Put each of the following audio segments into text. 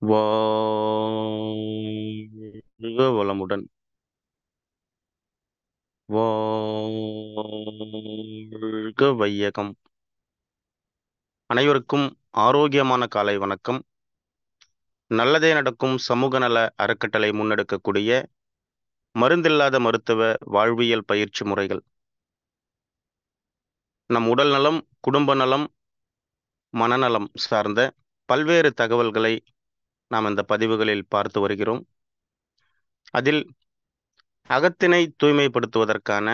வாழ்க வளமுடன். வாழ்க வையகம். அனைவருக்கும் ஆரோக்கியமான காலை வணக்கம். நல்லதே நடக்கும் சமூக நல அறக்கட்டளை முன்னெடுக்கக்கூடிய மருந்தில்லாத மருத்துவ வாழ்வியல் பயிற்சி முறைகள், நம் உடல் நலம், குடும்ப நலம், மனநலம் சார்ந்த பல்வேறு தகவல்களை நாம் இந்த பதிவுகளில் பார்த்து வருகிறோம். அதில் அகத்தினை தூய்மைப்படுத்துவதற்கான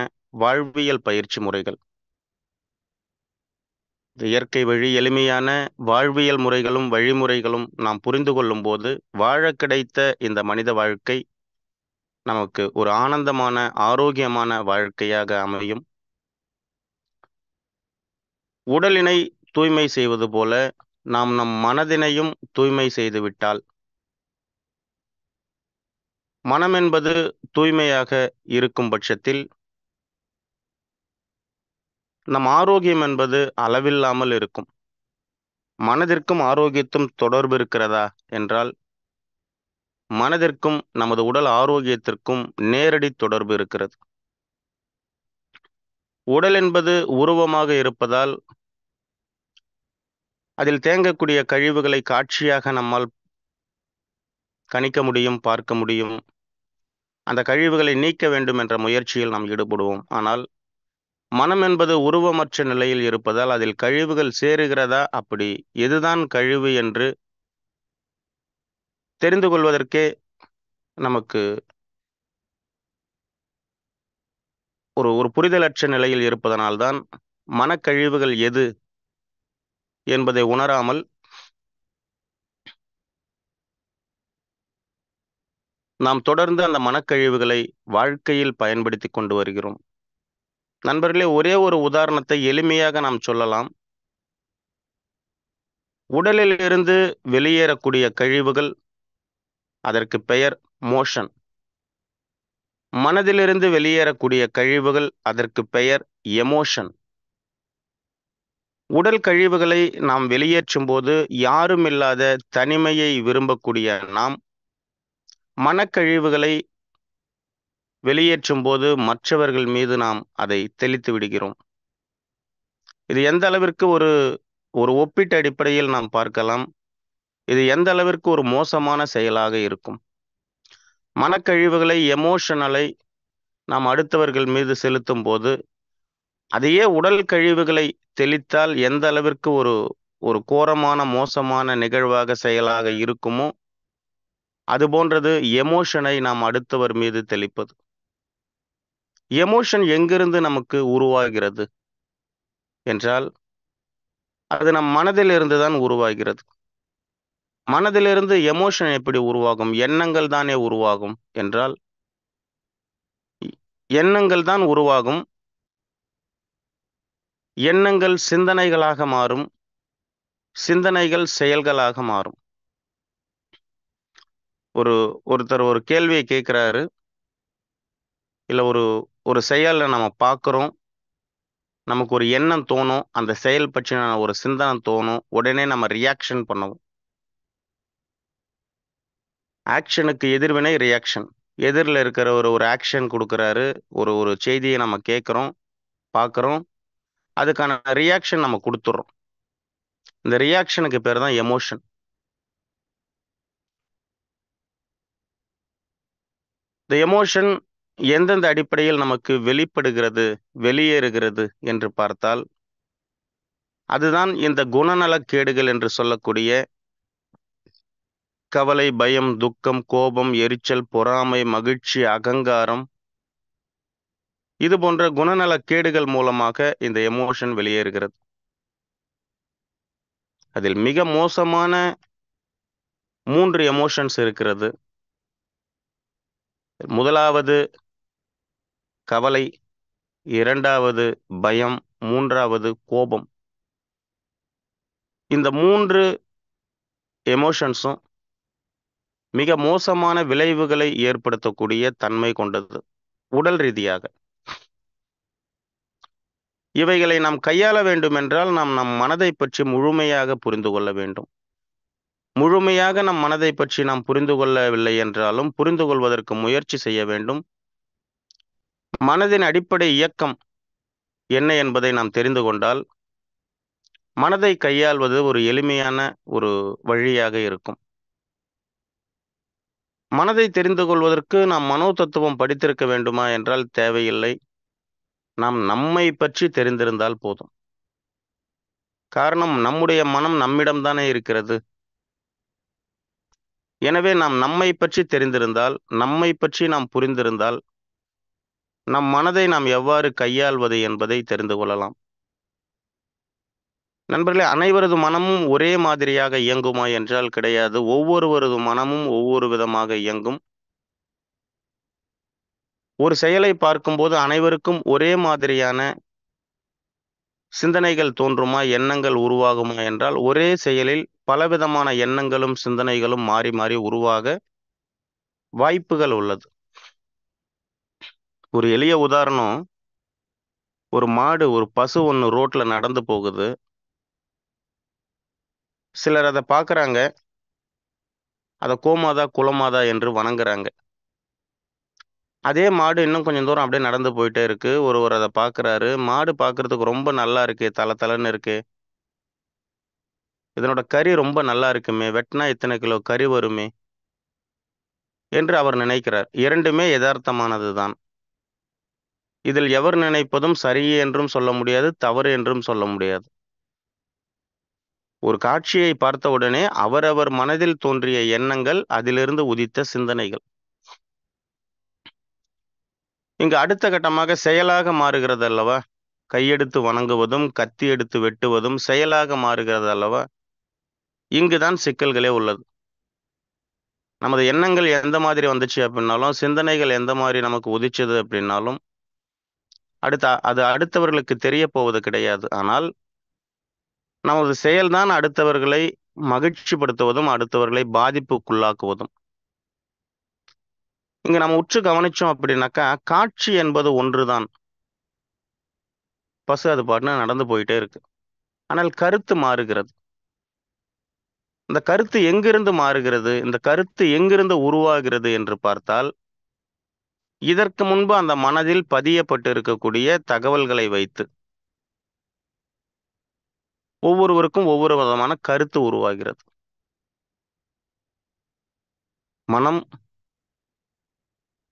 வாழ்வியல் பயிற்சி முறைகள், இயற்கை வழி எளிமையான வாழ்வியல் முறைகளும் வழிமுறைகளும் நாம் புரிந்து கொள்ளும் போது வாழ கிடைத்த இந்த மனித வாழ்க்கை நமக்கு ஒரு ஆனந்தமான ஆரோக்கியமான வாழ்க்கையாக அமையும். உடலினை தூய்மை செய்வது போல நாம் நம் மனதினையும் தூய்மை செய்துவிட்டால், மனம் என்பது தூய்மையாக இருக்கும் பட்சத்தில் நம் ஆரோக்கியம் என்பது அளவில்லாமல் இருக்கும். மனதிற்கும் ஆரோக்கியத்தும் தொடர்பு இருக்கிறதா என்றால், மனதிற்கும் நமது உடல் ஆரோக்கியத்திற்கும் நேரடி தொடர்பு இருக்கிறது. உடல் என்பது உருவமாக இருப்பதால் அதில் தேங்கக்கூடிய கழிவுகளை காட்சியாக நம்மால் கணிக்க முடியும், பார்க்க முடியும். அந்த கழிவுகளை நீக்க வேண்டும் என்ற முயற்சியில் நாம் ஈடுபடுவோம். ஆனால் மனம் என்பது உருவமற்ற நிலையில் இருப்பதால் அதில் கழிவுகள் சேருகிறதா, அப்படி எதுதான் கழிவு என்று தெரிந்து கொள்வதற்கே நமக்கு ஒரு ஒரு புரிதலற்ற நிலையில் இருப்பதனால்தான் மனக்கழிவுகள் எது என்பதை உணராமல் நாம் தொடர்ந்து அந்த மனக்கழிவுகளை வாழ்க்கையில் பயன்படுத்தி கொண்டு வருகிறோம். நண்பர்களே, ஒரே ஒரு உதாரணத்தை எளிமையாக நாம் சொல்லலாம். உடலில் இருந்து வெளியேறக்கூடிய கழிவுகள், அதற்கு பெயர் மோஷன். மனதிலிருந்து வெளியேறக்கூடிய கழிவுகள், அதற்கு பெயர் எமோஷன். உடல் கழிவுகளை நாம் வெளியேற்றும் போது யாரும் இல்லாத தனிமையை விரும்பக்கூடிய நாம், மனக்கழிவுகளை வெளியேற்றும் போது மற்றவர்கள் மீது நாம் அதை தெளித்து விடுகிறோம். இது எந்த அளவிற்கு ஒரு ஒரு ஒப்பீட்டு அடிப்படையில் நாம் பார்க்கலாம். இது எந்த அளவிற்கு ஒரு மோசமான செயலாக இருக்கும். மனக்கழிவுகளை, எமோஷனலை நாம் அடுத்தவர்கள் மீது செலுத்தும் போது, அதையே உடல் கழிவுகளை தெளித்தால் எந்த அளவிற்கு ஒரு ஒரு கோரமான மோசமான நிகழ்வாக செயலாக இருக்குமோ, அது போன்றது எமோஷனை நாம் அடுத்தவர் மீது தெளிப்பது. எமோஷன் எங்கிருந்து நமக்கு உருவாகிறது என்றால், அது நம் மனதிலிருந்து தான் உருவாகிறது. மனதிலிருந்து எமோஷன் எப்படி உருவாகும்? எண்ணங்கள் தானே உருவாகும் என்றால், எண்ணங்கள் தான் உருவாகும். எண்ணங்கள் சிந்தனைகளாக மாறும். சிந்தனைகள் செயல்களாக மாறும். ஒருத்தர் ஒரு கேள்வியை கேட்கிறாரு, இல்ல ஒரு ஒரு செயலை நம்ம பார்க்குறோம். நமக்கு ஒரு எண்ணம் தோணும். அந்த செயல் பற்றின ஒரு சிந்தனை தோணும். உடனே நம்ம ரியாக்ஷன் பண்ணுவோம். ஆக்ஷனுக்கு எதிர்வினை ரியாக்ஷன். எதிரில் இருக்கிற ஒரு ஆக்ஷன் கொடுக்குறாரு. ஒரு ஒரு செய்தியை நம்ம கேட்குறோம், பார்க்குறோம். அதுக்கான ரியாக்ஷன் நம்ம கொடுத்துட்றோம். இந்த ரியாக்ஷனுக்கு பேர் தான் எமோஷன். இந்த எமோஷன் எந்தெந்த அடிப்படையில் நமக்கு வெளிப்படுகிறது, வெளியேறுகிறது என்று பார்த்தால், அதுதான் இந்த குணநலக்கேடுகள் என்று சொல்லக்கூடிய கவலை, பயம், துக்கம், கோபம், எரிச்சல், பொறாமை, மகிழ்ச்சி, அகங்காரம், இது போன்ற குணநலக்கேடுகள் மூலமாக இந்த எமோஷன் வெளியேறுகிறது. அதில் மிக மோசமான 3 எமோஷன்ஸ் இருக்கிறது. முதலாவது கவலை, 2வது பயம், 3வது கோபம். இந்த 3 எமோஷன்ஸும் மிக மோசமான விளைவுகளை ஏற்படுத்தக்கூடிய தன்மை கொண்டது உடல் ரீதியாக. இவைகளை நாம் கையாள வேண்டுமென்றால் நாம் நம் மனதை பற்றி முழுமையாக புரிந்து கொள்ள வேண்டும். முழுமையாக நம் மனதை பற்றி நாம் புரிந்து கொள்ளவில்லை என்றாலும் புரிந்து கொள்வதற்கு முயற்சி செய்ய வேண்டும். மனதின் அடிப்படை இயக்கம் என்ன என்பதை நாம் தெரிந்து கொண்டால் மனதை கையாள்வது ஒரு எளிமையான ஒரு வழியாக இருக்கும். மனதை தெரிந்து கொள்வதற்கு நாம் மனோ தத்துவம் படித்திருக்க வேண்டுமா என்றால் தேவையில்லை. நாம் நம்மை பற்றி தெரிந்திருந்தால் போதும். காரணம், நம்முடைய மனம் நம்மிடம்தானே இருக்கிறது. எனவே நாம் நம்மை பற்றி தெரிந்திருந்தால், நம்மை பற்றி நாம் புரிந்திருந்தால், நம் மனதை நாம் எவ்வாறு கையாள்வது என்பதை தெரிந்து கொள்ளலாம். நண்பர்களே, அனைவரது மனமும் ஒரே மாதிரியாக இயங்குமா என்றால் கிடையாது. ஒவ்வொருவரது மனமும் ஒவ்வொரு விதமாக இயங்கும். ஒரு செயலை பார்க்கும்போது அனைவருக்கும் ஒரே மாதிரியான சிந்தனைகள் தோன்றுமா, எண்ணங்கள் உருவாகுமா என்றால் ஒரே செயலில் பலவிதமான எண்ணங்களும் சிந்தனைகளும் மாறி மாறி உருவாக வாய்ப்புகள் உள்ளது. ஒரு எளிய உதாரணம், ஒரு மாடு, ஒரு பசு ஒன்று ரோட்ல நடந்து போகுது. சிலர் அதை பார்க்குறாங்க, அதை கோமாதா குலமாதா என்று வணங்குறாங்க. அதே மாடு இன்னும் கொஞ்சம் தூரம் அப்படியே நடந்து போயிட்டே இருக்கு. ஒருவர் அதை பார்க்குறாரு. மாடு பார்க்கறதுக்கு ரொம்ப நல்லா இருக்கு, தலை தலைன்னு இருக்கு. இதனோட கறி ரொம்ப நல்லா இருக்குமே, வெட்டினா இத்தனை கிலோ கறி வருமே என்று அவர் நினைக்கிறார். இரண்டுமே யதார்த்தமானது தான். இதில் எவர் நினைப்பதும் சரி என்றும் சொல்ல முடியாது, தவறு என்றும் சொல்ல முடியாது. ஒரு காட்சியை பார்த்த உடனே அவரவர் மனதில் தோன்றிய எண்ணங்கள், அதிலிருந்து உதித்த சிந்தனைகள் இங்கு அடுத்த கட்டமாக செயலாக மாறுகிறது அல்லவா? கையெடுத்து வணங்குவதும் கத்தி எடுத்து வெட்டுவதும் செயலாக மாறுகிறது அல்லவா? இங்குதான் சிக்கல்களே உள்ளது. நமது எண்ணங்கள் எந்த மாதிரி வந்துச்சு அப்படின்னாலும், சிந்தனைகள் எந்த மாதிரி நமக்கு உதிச்சது அப்படின்னாலும் அது அடுத்தவர்களுக்கு தெரிய போவது கிடையாது. ஆனால் நமது செயல்தான் அடுத்தவர்களை மகிழ்ச்சிப்படுத்துவதும் அடுத்தவர்களை பாதிப்புக்குள்ளாக்குவதும். இங்க நம்ம உற்று கவனிச்சோம் அப்படின்னாக்கா, காட்சி என்பது ஒன்றுதான். பசு அது பாட்டுன்னு நடந்து போயிட்டே இருக்கு. ஆனால் கருத்து மாறுகிறது. இந்த கருத்து எங்கிருந்து மாறுகிறது, இந்த கருத்து எங்கிருந்து உருவாகிறது என்று பார்த்தால், இதற்கு முன்பு அந்த மனதில் பதியப்பட்டு இருக்கக்கூடிய தகவல்களை வைத்து ஒவ்வொருவருக்கும் ஒவ்வொரு விதமான கருத்து உருவாகிறது. மனம்,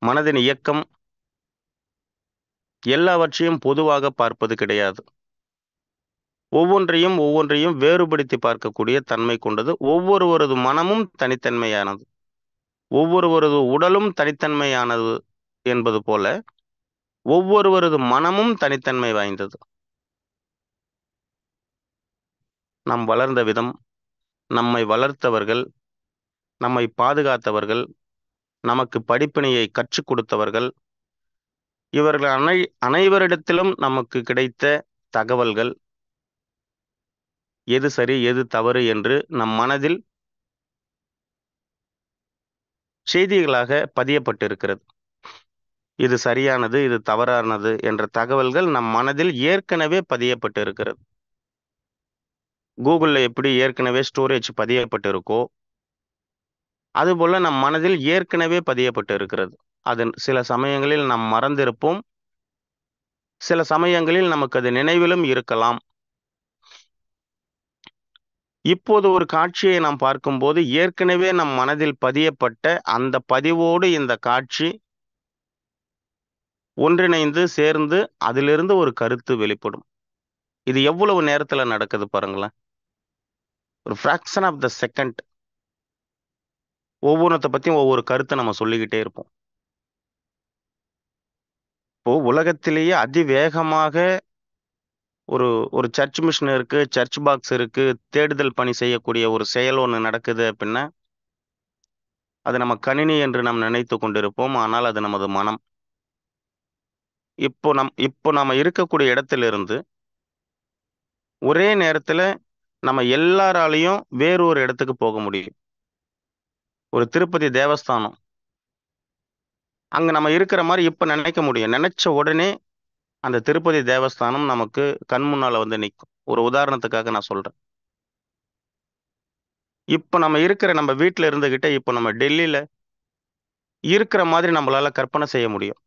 மனதின் இயக்கம் எல்லாவற்றையும் பொதுவாக பார்ப்பது கிடையாது. ஒவ்வொன்றையும் வேறுபடுத்தி பார்க்கக்கூடிய தன்மை கொண்டது. ஒவ்வொருவரது மனமும் தனித்தன்மையானது. ஒவ்வொருவரது உடலும் தனித்தன்மையானது என்பது போல ஒவ்வொருவரது மனமும் தனித்தன்மை வாய்ந்தது. நாம் வளர்ந்த விதம், நம்மை வளர்த்தவர்கள், நம்மை பாதுகாத்தவர்கள், நமக்கு படிப்பினையை கற்றுக் கொடுத்தவர்கள், இவர்கள் அனைவரிடத்திலும் நமக்கு கிடைத்த தகவல்கள் எது சரி எது தவறு என்று நம் மனதில் செய்திகளாக பதியப்பட்டிருக்கிறது. இது சரியானது, இது தவறானது என்ற தகவல்கள் நம் மனதில் ஏற்கனவே பதியப்பட்டு இருக்கிறது. கூகுள்ல எப்படி ஏற்கனவே ஸ்டோரேஜ் பதியப்பட்டு இருக்கோ, அதுபோல நம் மனதில் ஏற்கனவே பதியப்பட்டு இருக்கிறது. அது சில சமயங்களில் நாம் மறந்திருப்போம், சில சமயங்களில் நமக்கு அது நினைவிலும் இருக்கலாம். இப்போது ஒரு காட்சியை நாம் பார்க்கும்போது ஏற்கனவே நம் மனதில் பதியப்பட்ட அந்த பதிவோடு இந்த காட்சி ஒன்றிணைந்து சேர்ந்து அதிலிருந்து ஒரு கருத்து வெளிப்படும். இது எவ்வளவு நேரத்துல நடக்குது பாருங்களேன். ஒரு ஃபிராக்ஷன் ஆஃப் த செகண்ட் ஒவ்வொன்றத்தை பத்தியும் ஒவ்வொரு கருத்தை நம்ம சொல்லிக்கிட்டே இருப்போம். இப்போ உலகத்திலேயே அதிவேகமாக ஒரு ஒரு சர்ச் மிஷின் இருக்கு, சர்ச் பாக்ஸ் இருக்கு, தேடுதல் பணி செய்யக்கூடிய ஒரு செயல் ஒன்று நடக்குது அப்படின்னா அது நம்ம கணினி என்று நாம் நினைத்து கொண்டிருப்போம். ஆனால் அது நமது மனம். இப்போ நம்ம இருக்கக்கூடிய இடத்திலிருந்து ஒரே நேரத்துல நம்ம எல்லாராலையும் வேறொரு இடத்துக்கு போக முடியும். ஒரு திருப்பதி தேவஸ்தானம், அங்க நம்ம இருக்கிற மாதிரி இப்ப நினைக்க முடியும். நினைச்ச உடனே அந்த திருப்பதி தேவஸ்தானம் நமக்கு கண் முன்னால வந்து நிற்கும். ஒரு உதாரணத்துக்காக நான் சொல்றேன். இப்ப நம்ம இருக்கிற நம்ம வீட்ல இருந்துகிட்டே இப்ப நம்ம டெல்லியில இருக்கிற மாதிரி நம்மளால கற்பனை செய்ய முடியும்.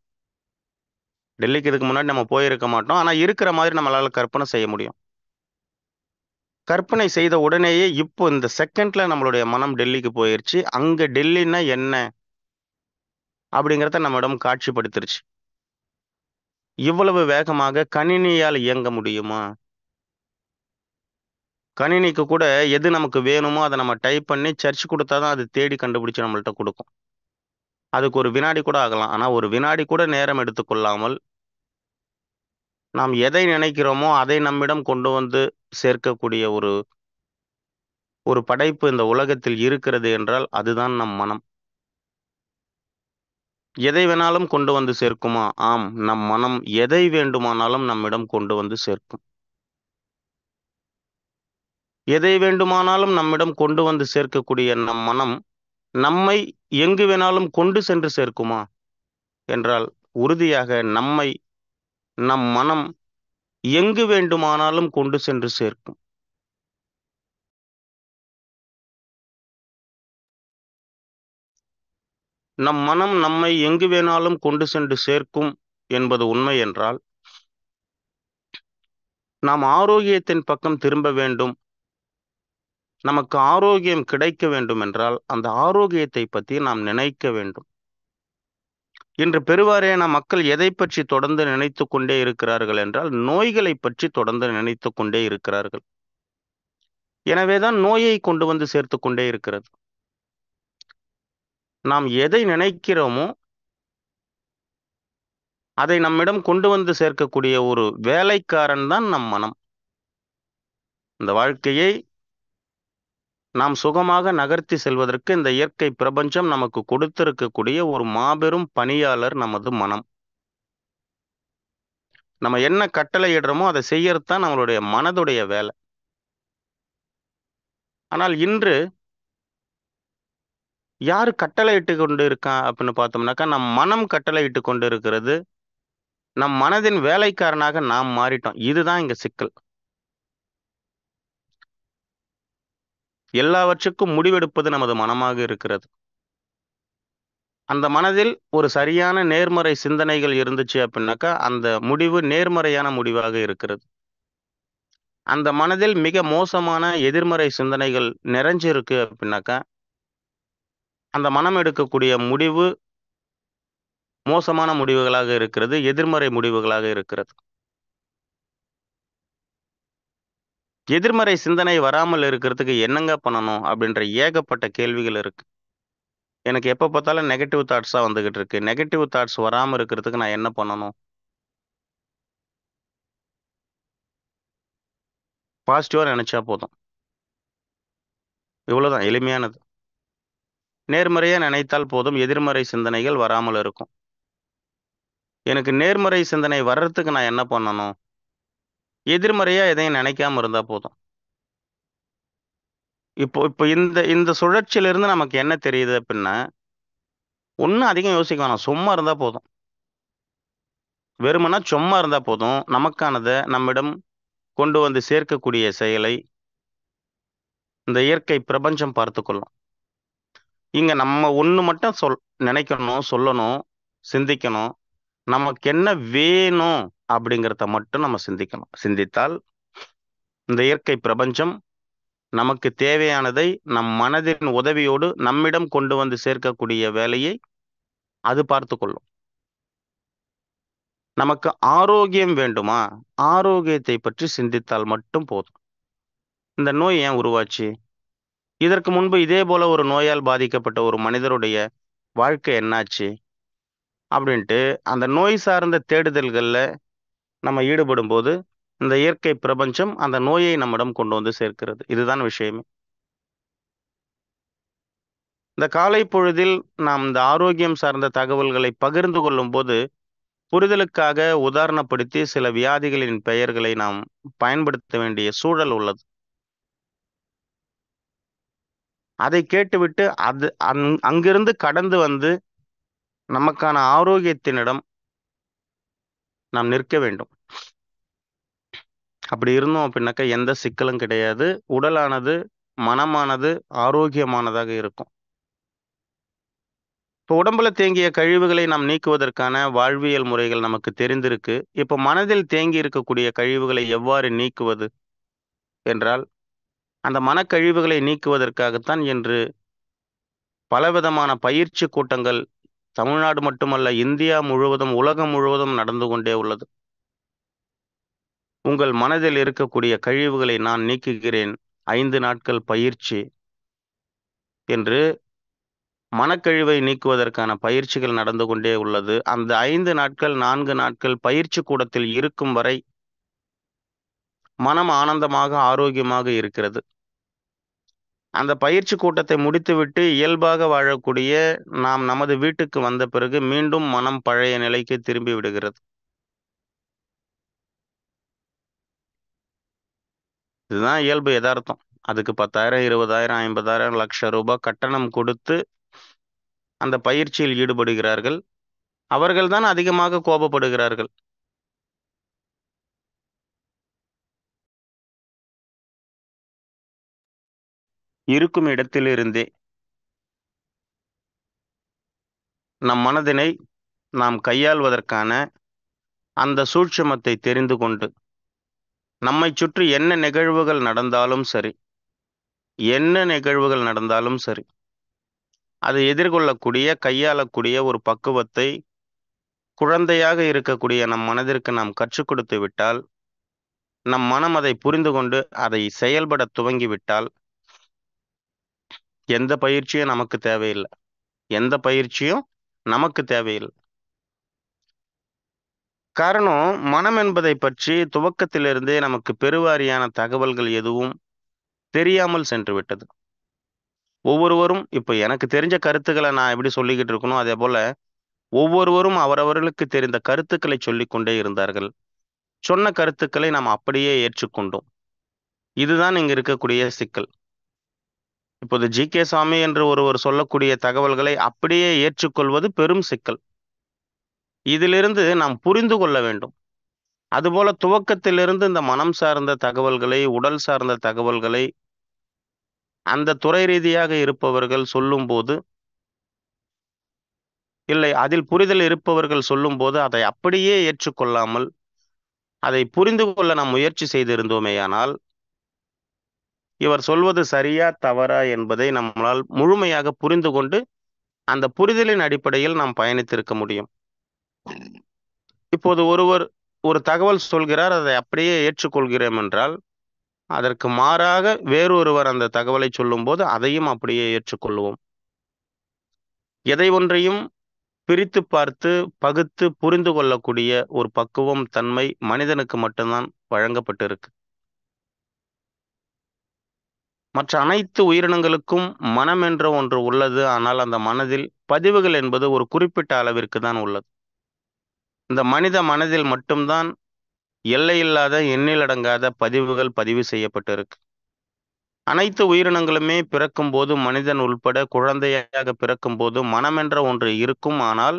டெல்லிக்கு இதுக்கு முன்னாடி நம்ம போயிருக்க மாட்டோம். ஆனா இருக்கிற மாதிரி நம்மளால கற்பனை செய்ய முடியும். கற்பனை செய்த உடனேயே இப்போ இந்த செகண்ட்ல நம்மளுடைய மனம் டெல்லிக்கு போயிருச்சு. அங்க டெல்லின்னா என்ன? அப்படிங்கிறத நம்மிடம் காட்சிப்படுத்திருச்சு. இவ்வளவு வேகமாக கணினியால் இயங்க முடியுமா? கணினிக்கு கூட எது நமக்கு வேணுமோ அத நம்ம டைப் பண்ணி சர்ச் குடுத்தா தான் அது தேடி கண்டுபிடிச்சு நம்மள்ட்ட குடுக்கும். அதுக்கு 1 வினாடி கூட ஆகலாம். ஆனா 1 வினாடி கூட நேரம் எடுத்துக் கொள்ளாமல், நாம் எதை நினைக்கிறோமோ அதை நம்மிடம் கொண்டு வந்து சேர்க்கக்கூடிய ஒரு ஒரு படைப்பு இந்த உலகத்தில் இருக்கிறது என்றால், அதுதான் நம் மனம். எதை வேணாலும் கொண்டு வந்து சேர்க்குமா? ஆம். நம் மனம் எதை வேண்டுமானாலும் நம்மிடம் கொண்டு வந்து சேர்க்கும். எதை வேண்டுமானாலும் நம்மிடம் கொண்டு வந்து சேர்க்கக்கூடிய நம் மனம், நம்மை எங்கு வேணாலும் கொண்டு சென்று சேர்க்குமா? என்றால், உறுதியாக நம் மனம் எங்கு வேண்டுமானாலும் கொண்டு சென்று சேர்க்கும். நம் மனம் நம்மை எங்கு வேணாலும் கொண்டு சென்று சேர்க்கும் என்பது உண்மை என்றால், நாம் ஆரோக்கியத்தின் பக்கம் திரும்ப வேண்டும். நமக்கு ஆரோக்கியம் கிடைக்க வேண்டும் என்றால், அந்த ஆரோக்கியத்தை பத்தி நாம் நினைக்க வேண்டும். இன்று பெருவாரியான மக்கள் எதைப் பற்றி தொடர்ந்து நினைத்துக் கொண்டே இருக்கிறார்கள் என்றால், நோய்களைப் பற்றி தொடர்ந்து நினைத்துக் கொண்டே இருக்கிறார்கள். எனவே தான் நோயை கொண்டு வந்து சேர்த்துக் கொண்டே இருக்கிறது. நாம் எதை நினைக்கிறோமோ, அதை நம்மிடம் கொண்டு வந்து சேர்க்கக்கூடிய ஒரு வேலைக்காரன் தான் நம் மனம். இந்த வாழ்க்கையை நாம் சுகமாக நகர்த்தி செல்வதற்கு இந்த இயற்கை பிரபஞ்சம் நமக்கு கொடுத்திருக்கக்கூடிய ஒரு மாபெரும் பணியாளர் நமது மனம். நம்ம என்ன கட்டளையிடுறோமோ அதை செய்யறது தான் நம்மளுடைய மனதுடைய வேலை. ஆனால் இன்று யாரு கட்டளையிட்டு கொண்டு இருக்கான் அப்படின்னு பார்த்தோம்னாக்கா, நம் மனம் கட்டளையிட்டு கொண்டு இருக்கிறது. நம் மனதின் வேலைக்காரனாக நாம் மாறிட்டோம். இதுதான் இங்க சிக்கல். எல்லாவற்றுக்கும் முடிவெடுப்பது நமது மனமாக இருக்கிறது. அந்த மனதில் ஒரு சரியான நேர்மறை சிந்தனைகள் இருந்துச்சு அப்படின்னாக்கா, அந்த முடிவு நேர்மறையான முடிவாக இருக்கிறது. அந்த மனதில் மிக மோசமான எதிர்மறை சிந்தனைகள் நிறைஞ்சிருக்கு அப்படின்னாக்கா, அந்த மனம் எடுக்கக்கூடிய முடிவு மோசமான முடிவுகளாக இருக்கிறது. எதிர்மறை முடிவுகளாக இருக்கிறது. எதிர்மறை சிந்தனை வராமல் இருக்கிறதுக்கு என்னங்க பண்ணணும்? அப்படின்ற ஏகப்பட்ட கேள்விகள் இருக்கு. எனக்கு எப்ப பார்த்தாலும் நெகட்டிவ் தாட்ஸா வந்துகிட்டு இருக்கு. நெகட்டிவ் தாட்ஸ் வராம இருக்கிறதுக்கு நான் என்ன பண்ணணும்? பாசிட்டிவா நெனைச்சா போதும். இவ்வளவுதான் எளிமையானது. நேர்மறையா நினைத்தால் போதும். எதிர்மறை சிந்தனைகள் வராமல் இருக்கும். எனக்கு நேர்மறை சிந்தனை வர்றதுக்கு நான் என்ன பண்ணணும்? எதிர்மறையா எதையும் நினைக்காம இருந்தா போதும். இப்போ இப்போ இந்த இந்த சுழற்சியிலிருந்து நமக்கு என்ன தெரியுது அப்படின்னா, ஒண்ணும் அதிகம் யோசிக்க வேணாம். சும்மா இருந்தா போதும். வெறுமனே சும்மா இருந்தா போதும். நமக்கானத நம்மிடம் கொண்டு வந்து சேர்க்கக்கூடிய செயலை இந்த இயற்கை பிரபஞ்சம் பார்த்துக்கொள்ளும். இங்க நம்ம ஒண்ணு மட்டும் நினைக்கணும், சொல்லணும், சிந்திக்கணும். நமக்கு என்ன வேணும் அப்படிங்கிறத மட்டும் நம்ம சிந்திக்கணும். சிந்தித்தால் இந்த இயற்கை பிரபஞ்சம் நமக்கு தேவையானதை நம் மனதின் உதவியோடு நம்மிடம் கொண்டு வந்து சேர்க்கக்கூடிய வேலையை அது பார்த்துக்கொள்ளும். நமக்கு ஆரோக்கியம் வேண்டுமா? ஆரோக்கியத்தை பற்றி சிந்தித்தால் மட்டும் போதும். இந்த நோய் ஏன் உருவாச்சு? இதற்கு முன்பு இதே போல ஒரு நோயால் பாதிக்கப்பட்ட ஒரு மனிதருடைய வாழ்க்கை என்னாச்சு? அப்படின்ட்டு அந்த நோய் சார்ந்த தேடுதல்கள்ல நம்ம ஈடுபடும்போது, இந்த இயற்கை பிரபஞ்சம் அந்த நோயை நம்மிடம் கொண்டு வந்து சேர்க்கிறது. இதுதான் விஷயமே. இந்த காலை பொழுதில் நாம் இந்த ஆரோக்கியம் சார்ந்த தகவல்களை பகிர்ந்து கொள்ளும்போது, புரிதலுக்காக உதாரணப்படுத்தி சில வியாதிகளின் பெயர்களை நாம் பயன்படுத்த வேண்டிய சூழல் உள்ளது. அதை கேட்டுவிட்டு அங்கிருந்து கடந்து வந்து நமக்கான ஆரோக்கியத்தினிடம் நாம் நிற்க வேண்டும். அப்படி இருந்தோம் அப்படின்னாக்கா எந்த சிக்கலும் கிடையாது. உடலானது மனமானது ஆரோக்கியமானதாக இருக்கும். இப்போ உடம்புல தேங்கிய கழிவுகளை நாம் நீக்குவதற்கான வாழ்வியல் முறைகள் நமக்கு தெரிந்திருக்கு. இப்போ மனதில் தேங்கி இருக்கக்கூடிய கழிவுகளை எவ்வாறு நீக்குவது என்றால், அந்த மனக்கழிவுகளை நீக்குவதற்காகத்தான் இன்று பலவிதமான பயிற்சி கூட்டங்கள் தமிழ்நாடு மட்டுமல்ல, இந்தியா முழுவதும், உலகம் முழுவதும் நடந்து கொண்டே உள்ளது. உங்கள் மனதில் இருக்கக்கூடிய கழிவுகளை நான் நீக்குகிறேன். 5 நாட்கள் பயிற்சி என்று மனக்கழிவை நீக்குவதற்கான பயிற்சிகள் நடந்து கொண்டே உள்ளது. அந்த 5 நாட்கள், 4 நாட்கள் பயிற்சி கூடத்தில் இருக்கும் வரை மனம் ஆனந்தமாக, ஆரோக்கியமாக இருக்கிறது. அந்த பயிற்சி கூட்டத்தை முடித்துவிட்டு இயல்பாக வாழக்கூடிய நாம் நமது வீட்டுக்கு வந்த பிறகு மீண்டும் மனம் பழைய நிலைக்கு திரும்பி விடுகிறது. இதுதான் இயல்பு எதார்த்தம். அதுக்கு 10,000, 20,000, 50,000, லட்சம் ரூபாய் கட்டணம் கொடுத்து அந்த பயிற்சியில் ஈடுபடுகிறார்கள். அவர்கள்தான் அதிகமாக கோபப்படுகிறார்கள். இருக்கும் இடத்திலிருந்தே நம் மனதினை நாம் கையாள்வதற்கான அந்த சூட்சுமத்தை தெரிந்து கொண்டு, நம்மைச் சுற்றி என்ன நிகழ்வுகள் நடந்தாலும் சரி, அதை எதிர்கொள்ளக்கூடிய, கையாளக்கூடிய ஒரு பக்குவத்தை குழந்தையாக இருக்கக்கூடிய நம் மனதிற்கு நாம் கற்றுக் கொடுத்து விட்டால், நம் மனம் அதை புரிந்து கொண்டு அதை செயல்படத் துவங்கிவிட்டால், எந்த பயிற்சியும் நமக்கு தேவையில்ல. எந்த பயிற்சியும் நமக்கு தேவையில்லை. காரணம், மனம் என்பதை பற்றி துவக்கத்திலிருந்தே நமக்கு பெருவாரியான தகவல்கள் எதுவும் தெரியாமல் சென்று விட்டது. ஒவ்வொருவரும் இப்ப எனக்கு தெரிஞ்ச கருத்துக்களை நான் எப்படி சொல்லிக்கிட்டு இருக்கணும், அதே போல ஒவ்வொருவரும் அவரவர்களுக்கு தெரிந்த கருத்துக்களை சொல்லிக் கொண்டே இருந்தார்கள். சொன்ன கருத்துக்களை நாம் அப்படியே ஏற்றுக்கொண்டோம். இதுதான் இங்க இருக்கக்கூடிய சிக்கல். இப்போது ஜி.கே. சாமி என்று ஒருவர் சொல்லக்கூடிய தகவல்களை அப்படியே ஏற்றுக்கொள்வது பெரும் சிக்கல். இதிலிருந்து நாம் புரிந்து கொள்ள வேண்டும். அதுபோல துவக்கத்திலிருந்து இந்த மனம் சார்ந்த தகவல்களை, உடல் சார்ந்த தகவல்களை அந்த துறை ரீதியாக இருப்பவர்கள் சொல்லும்போது, இல்லை அதில் புரிதல் இருப்பவர்கள் சொல்லும்போது அதை அப்படியே ஏற்றுக்கொள்ளாமல், அதை புரிந்து கொள்ள நாம் முயற்சி செய்திருந்தோமேயானால், இவர் சொல்வது சரியா தவறா என்பதை நம்மால் முழுமையாக புரிந்து கொண்டு, அந்த புரிதலின் அடிப்படையில் நாம் பயணித்திருக்க முடியும். இப்போது ஒருவர் ஒரு தகவல் சொல்கிறார், அதை அப்படியே ஏற்றுக்கொள்கிறோம் என்றால், அதற்கு மாறாக வேறொருவர் அந்த தகவலை சொல்லும்போது அதையும் அப்படியே ஏற்றுக்கொள்வோம். எதை ஒன்றையும் பிரித்து பார்த்து, பகுத்து புரிந்து கொள்ளக்கூடிய ஒரு பக்குவம், தன்மை மனிதனுக்கு மட்டும்தான் வழங்கப்பட்டிருக்கு. மற்ற அனைத்து உயிரினங்களுக்கும் மனம் என்ற ஒன்று உள்ளது. ஆனால் அந்த மனதில் பதிவுகள் என்பது ஒரு குறிப்பிட்ட அளவிற்கு தான் உள்ளது. இந்த மனித மனதில் மட்டும்தான் எல்லையில்லாத, எண்ணிலடங்காத பதிவுகள் பதிவு செய்யப்பட்டிருக்கு. அனைத்து உயிரினங்களுமே பிறக்கும்போது, மனிதன் உள்பட குழந்தையாக பிறக்கும்போது மனம் என்ற ஒன்று இருக்கும். ஆனால்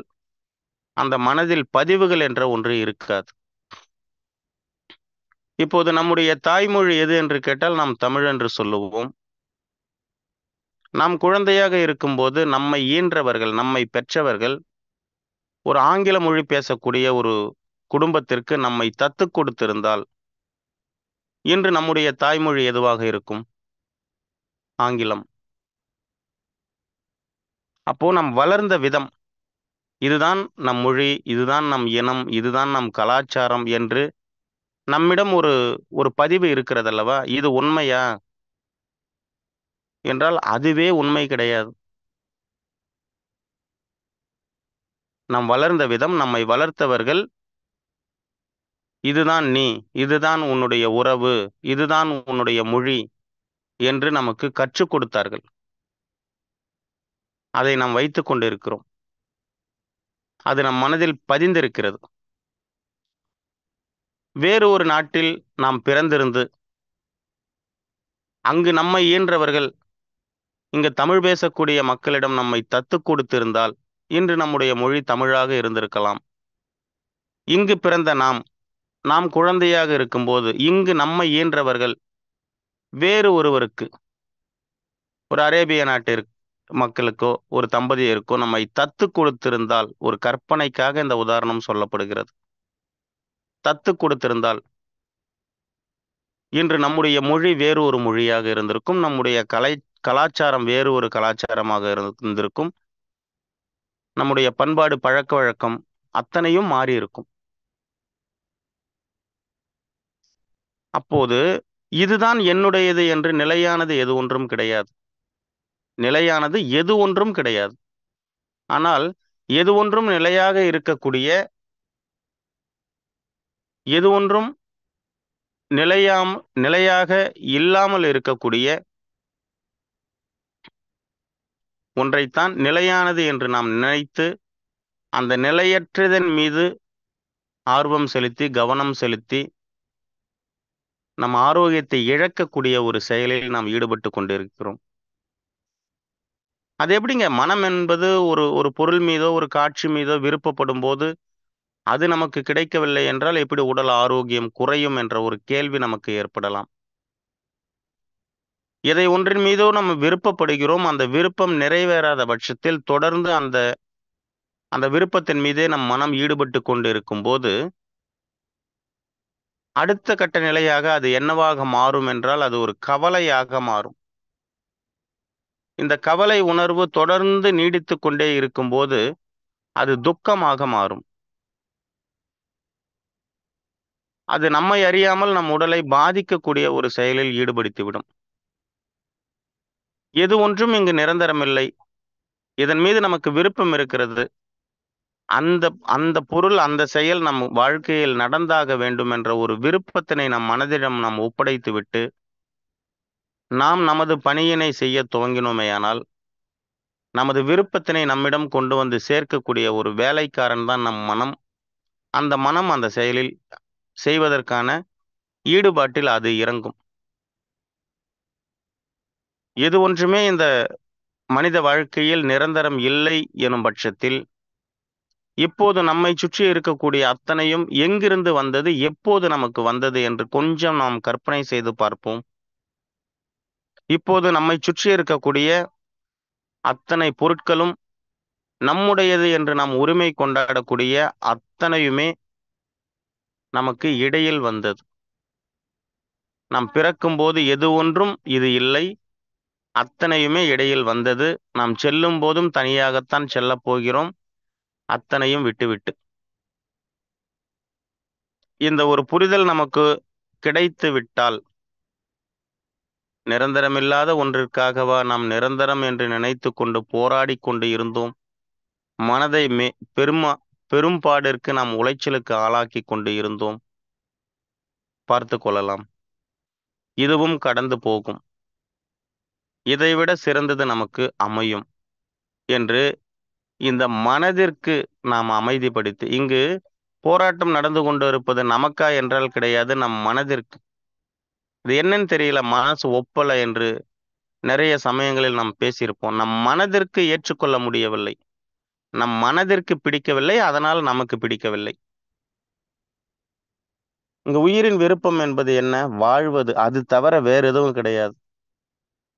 அந்த மனதில் பதிவுகள் என்ற ஒன்று இருக்காது. இப்போது நம்முடைய தாய்மொழி எது என்று கேட்டால் நாம் தமிழ் என்று சொல்லுவோம். நாம் குழந்தையாக இருக்கும்போது நம்மை ஈன்றவர்கள், நம்மை பெற்றவர்கள் ஒரு ஆங்கில மொழி பேசக்கூடிய ஒரு குடும்பத்திற்கு நம்மை தத்து கொடுத்திருந்தால், இன்று நம்முடைய தாய்மொழி எதுவாக இருக்கும்? ஆங்கிலம். அப்போ நம் வளர்ந்த விதம், இதுதான் நம் மொழி, இதுதான் நம் இனம், இதுதான் நம் கலாச்சாரம் என்று நம்மிடம் ஒரு ஒரு பதிவு இருக்கிறதல்லவா? இது உண்மையா என்றால் அதுவே உண்மை கிடையாது. நாம் வளர்ந்த விதம், நம்மை வளர்த்தவர்கள், இதுதான் நீ, இதுதான் உன்னுடைய உறவு, இதுதான் உன்னுடைய மொழி என்று நமக்கு கற்றுக் கொடுத்தார்கள். அதை நாம் வைத்துக் கொண்டிருக்கிறோம். அது நம் மனதில் பதிந்திருக்கிறது. வேறு ஒரு நாட்டில் நாம் பிறந்திருந்து, அங்கு நம்மை ஈன்றவர்கள் இங்கு தமிழ் பேசக்கூடிய மக்களிடம் நம்மை தத்து கொடுத்திருந்தால், இன்று நம்முடைய மொழி தமிழாக இருந்திருக்கலாம். இங்கு பிறந்த நாம் குழந்தையாக இருக்கும்போது, இங்கு நம்மை ஈன்றவர்கள் வேறு ஒருவருக்கு, ஒரு அரேபிய நாட்டு மக்களுக்கோ ஒரு தம்பதியருக்கோ நம்மை தத்து கொடுத்திருந்தால், ஒரு கற்பனைக்காக இந்த உதாரணம் சொல்லப்படுகிறது. தத்து கொடுத்திருந்தால், இன்று நம்முடைய மொழி வேறு ஒரு மொழியாக இருந்திருக்கும். நம்முடைய கலாச்சாரம் வேறு ஒரு கலாச்சாரமாக இருந்திருக்கும். நம்முடைய பண்பாடு, பழக்கவழக்கம் அத்தனையும் மாறியிருக்கும். அப்போது இதுதான் என்னுடையது என்று நிலையானது எது ஒன்றும் கிடையாது. நிலையானது எது ஒன்றும் கிடையாது. ஆனால் எது ஒன்றும் நிலையாக இருக்கக்கூடிய, எது ஒன்றும் நிலையாக இல்லாமல் இருக்கக்கூடிய ஒன்றைத்தான் நிலையானது என்று நாம் நினைத்து, அந்த நிலையற்றதன் மீது ஆர்வம் செலுத்தி, கவனம் செலுத்தி, நம் ஆரோக்கியத்தை இழக்கக்கூடிய ஒரு செயலில் நாம் ஈடுபட்டு கொண்டிருக்கிறோம். அது எப்படிங்க? மனம் என்பது ஒரு ஒரு பொருள் மீதோ, ஒரு காட்சி மீதோ விருப்பப்படும் போது, அது நமக்கு கிடைக்கவில்லை என்றால் எப்படி உடல் ஆரோக்கியம் குறையும் என்ற ஒரு கேள்வி நமக்கு ஏற்படலாம். எதை ஒன்றின் மீதோ நம்ம விருப்பப்படுகிறோம். அந்த விருப்பம் நிறைவேறாத பட்சத்தில் தொடர்ந்து அந்த அந்த விருப்பத்தின் மீதே நம் மனம் ஈடுபட்டு கொண்டிருக்கும்போது, அடுத்த கட்ட நிலையாக அது என்னவாக மாறும் என்றால், அது ஒரு கவலையாக மாறும். இந்த கவலை உணர்வு தொடர்ந்து நீடித்துக் கொண்டே இருக்கும்போது, அது துக்கமாக மாறும். அது நம்மை அறியாமல் நம் உடலை பாதிக்கக்கூடிய ஒரு செயலில் ஈடுபடுத்திவிடும். எது ஒன்றும் இங்கு நிரந்தரமில்லை. இதன் மீது நமக்கு விருப்பம் இருக்கிறது. அந்த அந்த பொருள், அந்த செயல் நம் வாழ்க்கையில் நடந்தாக வேண்டும் என்ற ஒரு விருப்பத்தினை நம் மனதிடம் நாம் ஒப்படைத்துவிட்டு, நாம் நமது பணியினை செய்யத் துவங்கினோமேயானால், நமது விருப்பத்தினை நம்மிடம் கொண்டு வந்து சேர்க்கக்கூடிய ஒரு வேலைக்காரன் தான் நம் மனம். அந்த மனம் அந்த செயலில் செய்வதற்கான ஈடுபாட்டில் அது இறங்கும். எது ஒன்றுமே இந்த மனித வாழ்க்கையில் நிரந்தரம் இல்லை எனும் பட்சத்தில், இப்போது நம்மை சுற்றி இருக்கக்கூடிய அத்தனையும் எங்கிருந்து வந்தது, எப்போது நமக்கு வந்தது என்று கொஞ்சம் நாம் கற்பனை செய்து பார்ப்போம். இப்போது நம்மை சுற்றி இருக்கக்கூடிய அத்தனை பொருட்களும் நம்முடையது என்று நாம் உரிமை கொண்டாடக்கூடிய அத்தனையுமே நமக்கு இடையில் வந்தது. நாம் பிறக்கும்போது எது ஒன்றும் இது இல்லை. அத்தனையுமே இடையில் வந்தது. நாம் செல்லும் போதும் தனியாகத்தான் செல்லப் போகிறோம். அத்தனையும் விட்டுவிட்டு. இந்த ஒரு புரிதல் நமக்கு கிடைத்து விட்டால், நிரந்தரமில்லாத ஒன்றிற்காகவா நாம் நிரந்தரம் என்று நினைத்து கொண்டு போராடிக் கொண்டு இருந்தோம்? மனதை பெரும்பாடிற்கு நாம் உளைச்சலுக்கு ஆளாக்கி கொண்டு இருந்தோம். பார்த்து கொள்ளலாம். இதுவும் கடந்து போகும். இதைவிட சிறந்தது நமக்கு அமையும் என்று இந்த மனதிற்கு நாம் அமைதிப்படுத்தி, இங்கு போராட்டம் நடந்து கொண்டு இருப்பது நமக்கா என்றால் கிடையாது, நம் மனதிற்கு. இது என்னன்னு தெரியல, மனசு ஒப்பல என்று நிறைய சமயங்களில் நாம் பேசியிருப்போம். நம் மனதிற்கு ஏற்றுக்கொள்ள முடியவில்லை. நம் மனதிற்கு பிடிக்கவில்லை, அதனால் நமக்கு பிடிக்கவில்லை. இங்க உயிரின் விருப்பம் என்பது என்ன? வாழ்வது. அது தவிர வேற எதுவும் கிடையாது.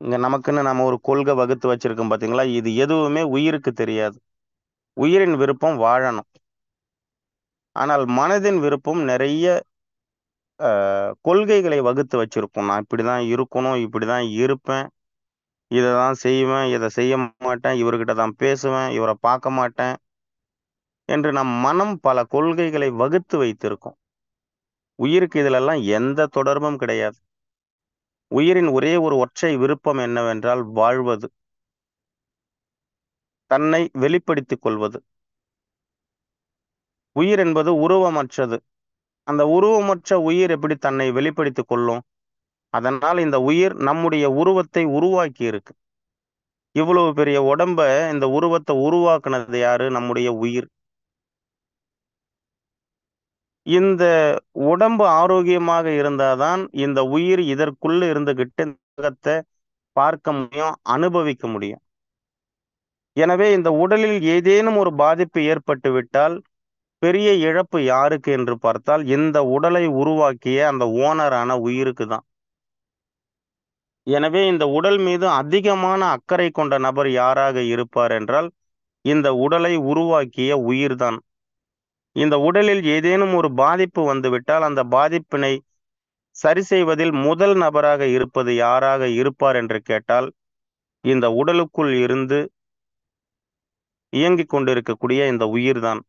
இங்க நமக்குன்னு நம்ம ஒரு கொள்கை வகுத்து வச்சிருக்கோம் பாத்தீங்களா? இது எதுவுமே உயிருக்கு தெரியாது. உயிரின் விருப்பம் வாழணும். ஆனால் மனதின் விருப்பம் நிறைய கொள்கைகளை வகுத்து வச்சிருப்போம். நான் இப்படிதான் இருக்கணும், இப்படிதான் இருப்பேன், இதை தான் செய்வேன், இதை செய்ய மாட்டேன், இவர்கிட்ட தான் பேசுவேன், இவரை பார்க்க மாட்டேன் என்று நம் மனம் பல கொள்கைகளை வகுத்து வைத்திருக்கும். உயிருக்கு இதிலெல்லாம் எந்த தொடர்பும் கிடையாது. உயிரின் ஒரே ஒரு ஒற்றை விருப்பம் என்னவென்றால் வாழ்வது, தன்னை வெளிப்படுத்திக் கொள்வது. உயிர் என்பது உருவமற்றது. அந்த உருவமற்ற உயிர் எப்படி தன்னை வெளிப்படுத்திக் கொள்ளும்? அதனால் இந்த உயிர் நம்முடைய உருவத்தை உருவாக்கி இருக்கு. இவ்வளவு பெரிய உடம்ப, இந்த உருவத்தை உருவாக்குனது யாரு? நம்முடைய உயிர். இந்த உடம்பு ஆரோக்கியமாக இருந்தாதான் இந்த உயிர் இதற்குள்ள இருந்துகிட்டு உலகத்தை பார்க்க முடியும், அனுபவிக்க முடியும். எனவே இந்த உடலில் ஏதேனும் ஒரு பாதிப்பு ஏற்பட்டு விட்டால் பெரிய இழப்பு யாருக்கு என்று பார்த்தால், இந்த உடலை உருவாக்கிய அந்த ஓனரான உயிருக்கு தான். எனவே இந்த உடல் மீது அதிகமான அக்கறை கொண்ட நபர் யாராக இருப்பார் என்றால், இந்த உடலை உருவாக்கிய உயிர்தான். இந்த உடலில் ஏதேனும் ஒரு பாதிப்பு வந்துவிட்டால், அந்த பாதிப்பினை சரி செய்வதில் முதல் நபராக இருப்பது யாராக இருப்பார் என்று கேட்டால், இந்த உடலுக்குள் இருந்து இயங்கிக் கொண்டிருக்கக்கூடிய இந்த உயிர்தான்.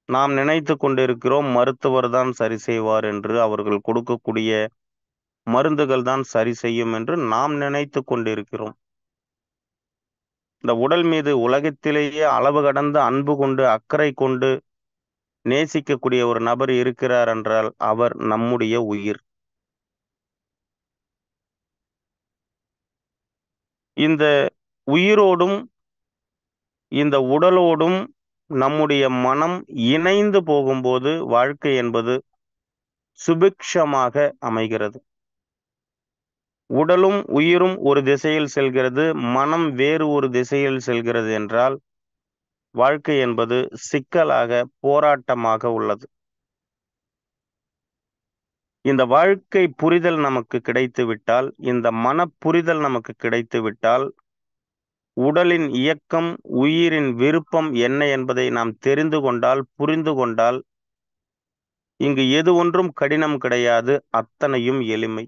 நாம் நினைத்துக் கொண்டிருக்கிறோம் மருத்துவர் தான் சரி செய்வார் என்று, அவர்கள் கொடுக்கக்கூடிய மருந்துகள் தான் சரி செய்யும் என்று நாம் நினைத்துக் கொண்டிருக்கிறோம். இந்த உடல் மீது உலகத்திலேயே அளவு கடந்த அன்பு கொண்டு, அக்கறை கொண்டு நேசிக்கக்கூடிய ஒரு நபர் இருக்கிறார் என்றால், அவர் நம்முடைய உயிர். இந்த உயிரோடும், இந்த உடலோடும் நம்முடைய மனம் இணைந்து போகும்போது, வாழ்க்கை என்பது சுபிக்ஷமாக அமைகிறது. உடலும் உயிரும் ஒரு திசையில் செல்கிறது, மனம் வேறு ஒரு திசையில் செல்கிறது என்றால், வாழ்க்கை என்பது சிக்கலாக, போராட்டமாக உள்ளது. இந்த வாழ்க்கை புரிதல் நமக்கு கிடைத்து விட்டால், இந்த மனப்புரிதல் நமக்கு கிடைத்து விட்டால், உடலின் இயக்கம், உயிரின் விருப்பம் என்ன என்பதை நாம் தெரிந்து கொண்டால், புரிந்து கொண்டால், இங்கு எது ஒன்றும் கடினம் கிடையாது, அத்தனையும் எளிமை.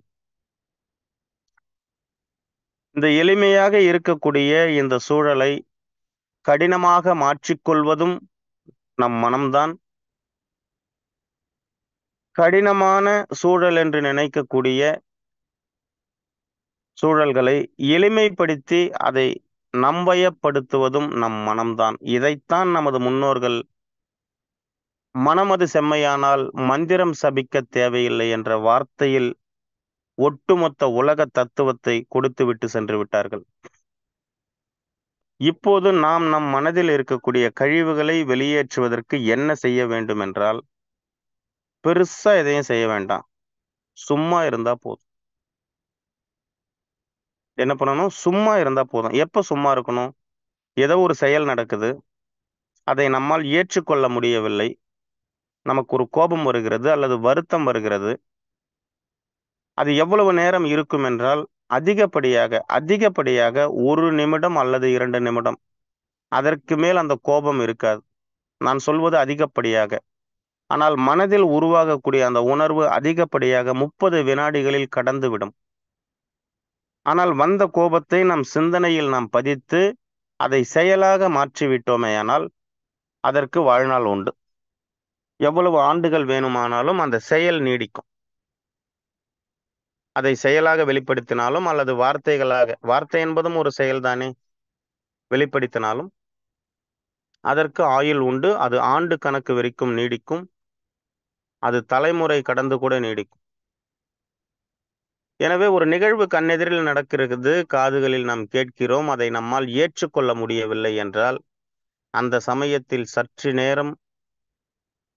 இந்த எளிமையாக இருக்கக்கூடிய இந்த சூழலை கடினமாக மாற்றிக்கொள்வதும் நம் மனம்தான். கடினமான சூழல் என்று நினைக்கக்கூடிய சூழல்களை எளிமைப்படுத்தி அதை நம்பயப்படுத்துவதும் நம் மனம்தான். இதைத்தான் நமது முன்னோர்கள் மனமது செம்மையானால் மந்திரம் சபிக்கத் தேவையில்லை என்ற வார்த்தையில் ஒட்டுமொத்த உலக தத்துவத்தை கொடுத்துவிட்டு சென்று விட்டார்கள். இப்போது நாம் நம் மனதில் இருக்கக்கூடிய கழிவுகளை வெளியேற்றுவதற்கு என்ன செய்ய வேண்டும் என்றால், பெருசா எதையும் செய்ய வேண்டாம். சும்மா இருந்தா போதும். என்ன பண்ணணும்? சும்மா இருந்தா போதும். எப்ப சும்மா இருக்கணும்? ஏதோ ஒரு செயல் நடக்குது. அதை நம்மால் ஏற்றுக்கொள்ள முடியவில்லை. நமக்கு ஒரு கோபம் வருகிறது அல்லது வருத்தம் வருகிறது. அது எவ்வளவு நேரம் இருக்கும் என்றால், அதிகப்படியாக 1 நிமிடம் அல்லது 2 நிமிடம். அதற்கு மேல் அந்த கோபம் இருக்காது. நான் சொல்வது அதிகப்படியாக. ஆனால் மனதில் உருவாகக்கூடிய அந்த உணர்வு அதிகப்படியாக 30 வினாடிகளில் கடந்துவிடும். ஆனால் வந்த கோபத்தை நம் சிந்தனையில் நாம் பதித்து, அதை செயலாக மாற்றிவிட்டோமேயானால், அதற்கு வாழ்நாள் உண்டு. எவ்வளவு ஆண்டுகள் வேணுமானாலும் அந்த செயல் நீடிக்கும். அதை செயலாக வெளிப்படுத்தினாலும் அல்லது வார்த்தை என்பதும் ஒரு செயல்தானே, வெளிப்படுத்தினாலும் அதற்கு ஆயுள் உண்டு. அது ஆண்டு கணக்கு வரைக்கும் நீடிக்கும். அது தலைமுறை கடந்து கூட நீடிக்கும். எனவே ஒரு நிகழ்வு கண்ணெதிரில் நடக்கிறது, காதுகளில் நாம் கேட்கிறோம், அதை நம்மால் ஏற்றுக்கொள்ள முடியவில்லை என்றால், அந்த சமயத்தில் சற்று நேரம்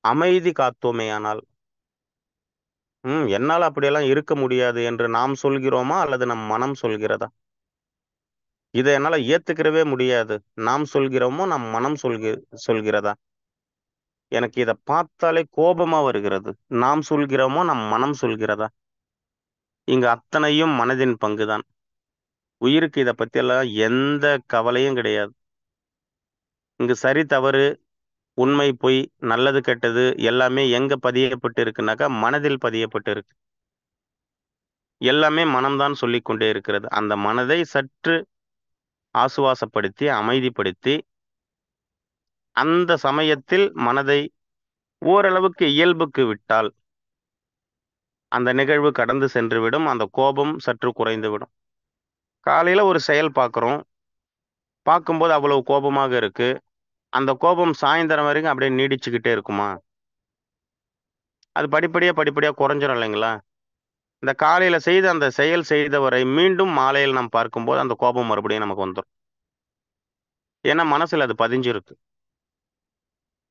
அமைதி காத்தோமேயானால், என்னால அப்படியெல்லாம் இருக்க முடியாது என்று நாம் சொல்கிறோமா அல்லது நம் மனம் சொல்கிறதா? இதை என்னால ஏத்துக்கிறவே முடியாது. நாம் சொல்கிறோமோ, நம் மனம் சொல்கிறதா? எனக்கு இத பார்த்தாலே கோபமா வருகிறது. நாம் சொல்கிறோமோ, நம் மனம் சொல்கிறதா? இங்கு அத்தனையும் மனதின் பங்குதான். உயிருக்கு இத பத்தியெல்லாம் எந்த கவலையும் கிடையாது. இங்கு சரி, தவறு, உண்மை, பொய், நல்லது, கெட்டது எல்லாமே எங்க பதியப்பட்டு இருக்குன்னாக்கா, மனதில் பதியப்பட்டு இருக்கு. எல்லாமே மனம்தான் சொல்லிக் கொண்டே இருக்கிறது. அந்த மனதை சற்று ஆசுவாசப்படுத்தி, அமைதிப்படுத்தி, அந்த சமயத்தில் மனதை ஓரளவுக்கு இயல்புக்கு விட்டால், அந்த நிகழ்வு கடந்து சென்றுவிடும். அந்த கோபம் சற்று குறைந்துவிடும். காலையில ஒரு செயல் பார்க்குறோம். பார்க்கும்போது அவ்வளவு கோபமாக இருக்கு. அந்த கோபம் சாயந்தரம் வரைக்கும் அப்படியே நீடிச்சுக்கிட்டே இருக்குமா? அது படிப்படியா குறைஞ்சிரும் இல்லைங்களா? இந்த காலையில செய்த அந்த செயல் செய்தவரை மீண்டும் மாலையில் நாம் பார்க்கும்போது அந்த கோபம் மறுபடியும் நமக்கு வந்துரும். ஏன்னா மனசுல அது பதிஞ்சிருக்கு.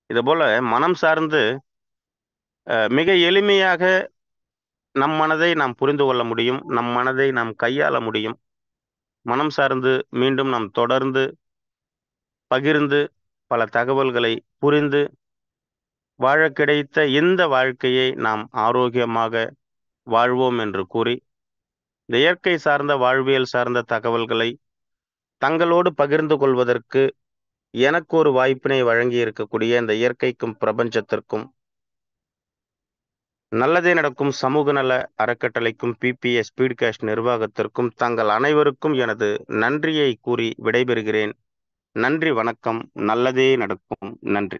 இதுபோல மனம் சார்ந்து மிக எளிமையாக நம் மனதை நாம் புரிந்து கொள்ள முடியும். நம் மனதை நாம் கையாள முடியும். மனம் சார்ந்து மீண்டும் நாம் தொடர்ந்து பகிர்ந்து பல தகவல்களை புரிந்து வாழக் கிடைத்த இந்த வாழ்க்கையை நாம் ஆரோக்கியமாக வாழ்வோம் என்று கூறி இந்த இயற்கை சார்ந்த வாழ்வியல் சார்ந்த தகவல்களை தங்களோடு பகிர்ந்து கொள்வதற்கு எனக்கு ஒரு வாய்ப்பினை வழங்கி இருக்கக்கூடிய இந்த இயற்கைக்கும் பிரபஞ்சத்திற்கும் நல்லதே நடக்கும் சமூக நல அறக்கட்டளைக்கும் பிபிஎஸ் ஸ்பீட்காஸ்ட் நிர்வாகத்திற்கும் தங்கள் அனைவருக்கும் எனது நன்றியை கூறி விடைபெறுகிறேன். நன்றி, வணக்கம். நல்லதே நடக்கும். நன்றி.